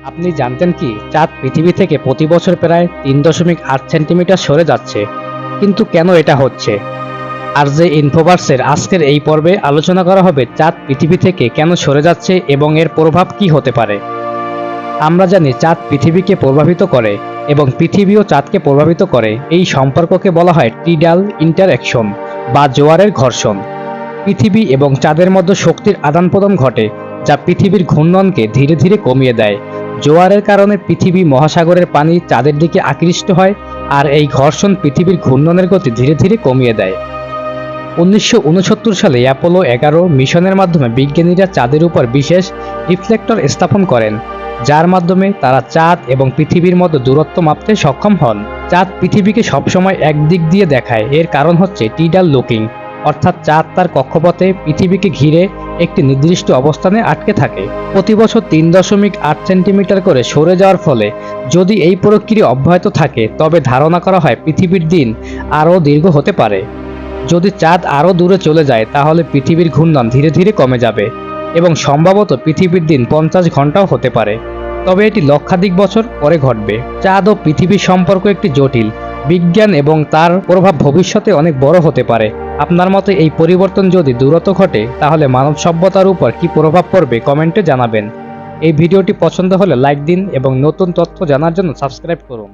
আপনি জানতেন কি চাঁদ পৃথিবী থেকে প্রতি বছর প্রায় 3.8 সেন্টিমিটার সরে যাচ্ছে? কিন্তু কেন এটা হচ্ছে? আর যে ইনফোভার্সের আজকের এই পর্বে আলোচনা করা হবে চাঁদ পৃথিবী থেকে কেন সরে যাচ্ছে এবং এর প্রভাব কি হতে পারে। আমরা জানি চাঁদ পৃথিবীকে প্রভাবিত করে এবং পৃথিবীও চাঁদকে প্রভাবিত করে। এই সম্পর্ককে বলা হয় টিডাল ইন্টারঅ্যাকশন বা জোয়ারের ঘর্ষণ। পৃথিবী এবং চাঁদের মধ্যে শক্তির আদান প্রদান ঘটে, যা পৃথিবীর ঘূর্ণনকে ধীরে ধীরে কমিয়ে দেয়। জোয়ারের কারণে পৃথিবী মহাসাগরের পানি চাঁদের দিকে আকৃষ্ট হয়, আর এই ঘর্ষণ পৃথিবীর ঘূর্ণনের গতি ধীরে ধীরে কমিয়ে দেয়। 1969 সালে অ্যাপোলো 11 মিশনের মাধ্যমে বিজ্ঞানীরা চাঁদের উপর বিশেষ রিফ্লেক্টর স্থাপন করেন, যার মাধ্যমে তারা চাঁদ এবং পৃথিবীর মধ্যে দূরত্ব মাপতে সক্ষম হন। চাঁদ পৃথিবীকে সবসময় একদিক দিয়ে দেখায়। এর কারণ হচ্ছে টিডাল লুকিং, অর্থাৎ চাঁদ তার কক্ষপথে পৃথিবীকে ঘিরে একটি নির্দিষ্ট অবস্থানে আটকে থাকে। প্রতি বছর 3.8 সেন্টিমিটার করে সরে যাওয়ার ফলে যদি এই প্রক্রিয়া অব্যাহত থাকে, তবে ধারণা করা হয় পৃথিবীর দিন আরও দীর্ঘ হতে পারে। যদি চাঁদ আরও দূরে চলে যায়, তাহলে পৃথিবীর ঘূর্ণন ধীরে ধীরে কমে যাবে এবং সম্ভবত পৃথিবীর দিন 50 ঘন্টাও হতে পারে। তবে এটি লক্ষাধিক বছর পরে ঘটবে। চাঁদ ও পৃথিবীর সম্পর্ক একটি জটিল। বিজ্ঞান এবং তার প্রভাব ভবিষ্যতে অনেক বড় হতে পারে। আপনার মতে এই পরিবর্তন যদি দ্রুত ঘটে, তাহলে মানব সভ্যতার উপর কি প্রভাব পড়বে কমেন্টে জানাবেন। এই ভিডিওটি পছন্দ হলে লাইক দিন এবং নতুন তথ্য জানার জন্য সাবস্ক্রাইব করুন।